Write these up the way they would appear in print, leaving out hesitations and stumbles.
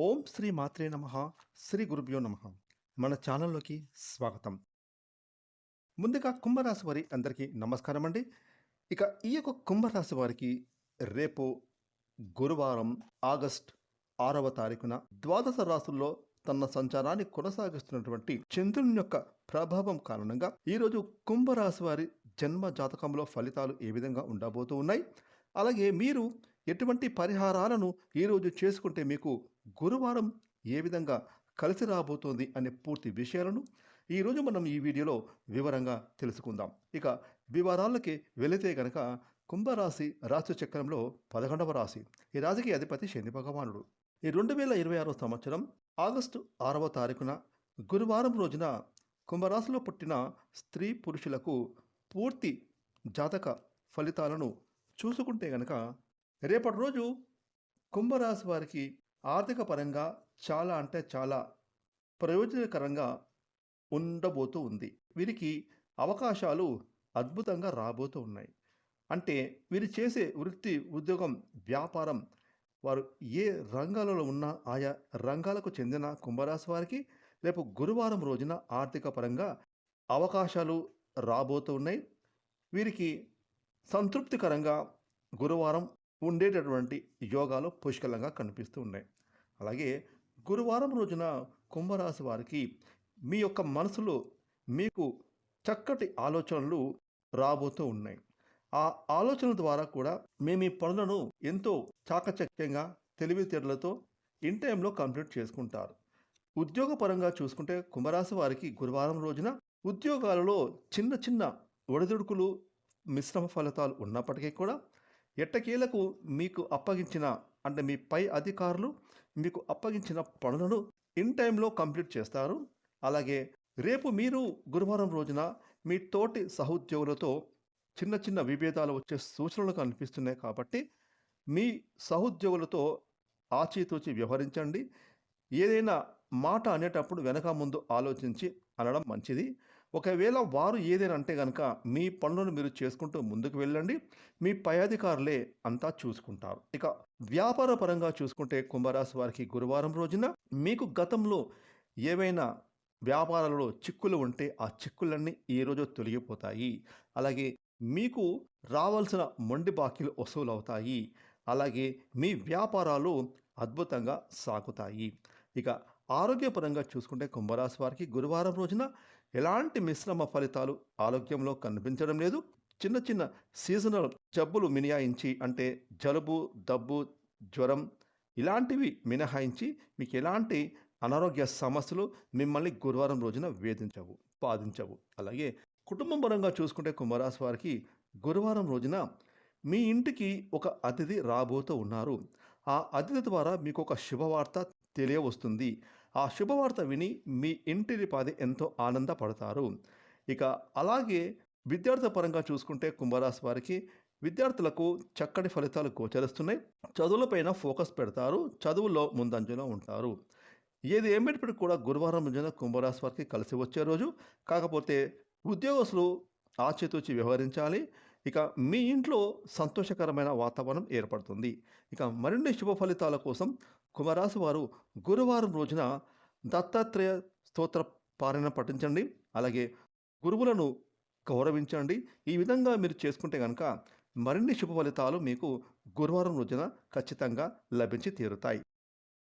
ఓం శ్రీ మాత్రే నమః. శ్రీ గురుభ్యో నమః. మన ఛానల్లోకి స్వాగతం. ముందుగా కుంభరాశి వారి అందరికీ నమస్కారం అండి. ఇక ఈ యొక్క కుంభరాశి వారికి రేపు గురువారం ఆగస్ట్ 6వ తారీఖున ద్వాదశ రాశుల్లో తన సంచారాన్ని కొనసాగిస్తున్నటువంటి చంద్రుని యొక్క ప్రభావం కారణంగా ఈరోజు కుంభరాశి వారి జన్మ జాతకంలో ఫలితాలు ఏ విధంగా ఉండబోతూ ఉన్నాయి, అలాగే మీరు ఎటువంటి పరిహారాలను ఈరోజు చేసుకుంటే మీకు గురువారం ఏ విధంగా కలిసి రాబోతోంది అనే పూర్తి విషయాలను ఈరోజు మనం ఈ వీడియోలో వివరంగా తెలుసుకుందాం. ఇక వివరాలకి వెళితే గనక కుంభరాశి రాశి చక్రంలో 11వ రాశి. ఈ రాశికి అధిపతి శని భగవానుడు. ఈ 2026 సంవత్సరం ఆగస్టు 6వ తారీఖున గురువారం రోజున కుంభరాశిలో పుట్టిన స్త్రీ పురుషులకు పూర్తి జాతక ఫలితాలను చూసుకుంటే గనక రేపటి రోజు కుంభరాశి వారికి ఆర్థిక పరంగా చాలా అంటే చాలా ప్రయోజనకరంగా ఉండబోతూ ఉంది. వీరికి అవకాశాలు అద్భుతంగా రాబోతూ ఉన్నాయి. అంటే వీరు చేసే వృత్తి, ఉద్యోగం, వ్యాపారం, వారు ఏ రంగాలలో ఉన్నా ఆయా రంగాలకు చెందిన కుంభరాశి వారికి రేపు గురువారం రోజున ఆర్థిక పరంగా అవకాశాలు రాబోతూ ఉన్నాయి. వీరికి సంతృప్తికరంగా గురువారం ఉండేటటువంటి యోగాలు పుష్కలంగా కనిపిస్తూ ఉన్నాయి. అలాగే గురువారం రోజున కుంభరాశి వారికి మీ యొక్క మనసులో మీకు చక్కటి ఆలోచనలు రాబోతూ ఉన్నాయి. ఆ ఆలోచన ద్వారా కూడా మీ పనులను ఎంతో చాకచక్యంగా తెలివితేటలతో ఇన్ టైంలో కంప్లీట్ చేసుకుంటారు. ఉద్యోగపరంగా చూసుకుంటే కుంభరాశి వారికి గురువారం రోజున ఉద్యోగాలలో చిన్న చిన్న ఒడిదుడుకులు, మిశ్రమ ఫలితాలు ఉన్నప్పటికీ కూడా ఎట్టకేలకు మీకు అప్పగించిన అంటే మీ పై అధికారులు మీకు అప్పగించిన పనులను ఇన్ టైంలో కంప్లీట్ చేస్తారు. అలాగే రేపు మీరు గురువారం రోజున మీ తోటి సహోద్యోగులతో చిన్న చిన్న విభేదాలు వచ్చే సూచనలు కనిపిస్తున్నాయి కాబట్టి మీ సహోద్యోగులతో ఆచితూచి వ్యవహరించండి. ఏదైనా మాట అనేటప్పుడు వెనక ముందు ఆలోచించి అనడం మంచిది. ఒకవేళ వారు ఏదైనా అంటే కనుక మీ పనులను మీరు చేసుకుంటూ ముందుకు వెళ్ళండి. మీ పై అధికారులే అంతా చూసుకుంటారు. ఇక వ్యాపార పరంగా చూసుకుంటే కుంభరాశి వారికి గురువారం రోజున మీకు గతంలో ఏవైనా వ్యాపారాలలో చిక్కులు ఉంటే ఆ చిక్కులన్నీ ఈరోజు తొలగిపోతాయి. అలాగే మీకు రావాల్సిన మొండి బాకీలు వసూలు అవుతాయి. అలాగే మీ వ్యాపారాలు అద్భుతంగా సాగుతాయి. ఇక ఆరోగ్యపరంగా చూసుకుంటే కుంభరాశి వారికి గురువారం రోజున ఎలాంటి మిశ్రమ ఫలితాలు ఆరోగ్యంలో కనిపించడం లేదు. చిన్న చిన్న సీజనల్ జబ్బులు మినహాయించి అంటే జలుబు, దగ్గు, జ్వరం ఇలాంటివి మినహాయించి మీకు ఎలాంటి అనారోగ్య సమస్యలు మిమ్మల్ని గురువారం రోజున వేధించవు, బాధించవు. అలాగే కుటుంబం పరంగా చూసుకుంటే కుంభరాశి వారికి గురువారం రోజున మీ ఇంటికి ఒక అతిథి రాబోతూ ఉన్నారు. ఆ అతిథి ద్వారా మీకు ఒక శుభవార్త తెలియవస్తుంది. ఆ శుభవార్త విని మీ ఇంటిల్లిపాది ఎంతో ఆనందపడతారు. ఇక అలాగే విద్యార్థి పరంగా చూసుకుంటే కుంభరాశి వారికి విద్యార్థులకు చక్కటి ఫలితాలు గోచరిస్తున్నాయి. చదువులపైన ఫోకస్ పెడతారు. చదువుల్లో ముందంజలో ఉంటారు. ఏది ఏమిటప్పటికీ కూడా గురువారం రోజున కుంభరాశి వారికి కలిసి వచ్చే రోజు. కాకపోతే ఉద్యోగస్తులు ఆచితూచి వ్యవహరించాలి. ఇక మీ ఇంట్లో సంతోషకరమైన వాతావరణం ఏర్పడుతుంది. ఇక మరిన్ని శుభ ఫలితాల కోసం కుంభరాశి వారు గురువారం రోజున దత్తాత్రేయ స్తోత్ర పారాయణ పఠించండి. అలాగే గురువులను గౌరవించండి. ఈ విధంగా మీరు చేసుకుంటే కనుక మరిన్ని శుభ ఫలితాలు మీకు గురువారం రోజున ఖచ్చితంగా లభించి తీరుతాయి.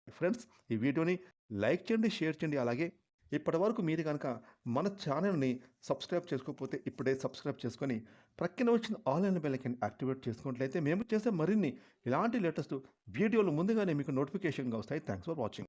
ఫ్రెండ్స్, ఈ వీడియోని లైక్ చేయండి, షేర్ చేయండి. అలాగే ఇప్పటివరకు మీరు కనుక మన ఛానల్ని సబ్స్క్రైబ్ చేసుకోకపోతే ఇప్పుడే సబ్స్క్రైబ్ చేసుకొని ప్రక్కన వచ్చిన ఆన్లైన్ బెల్ ఐకాన్ యాక్టివేట్ చేసుకున్నట్లయితే మేము చేసే మరిన్ని ఇలాంటి లేటెస్ట్ వీడియోలు ముందుగానే మీకు నోటిఫికేషన్గా వస్తాయి. Thanks for watching.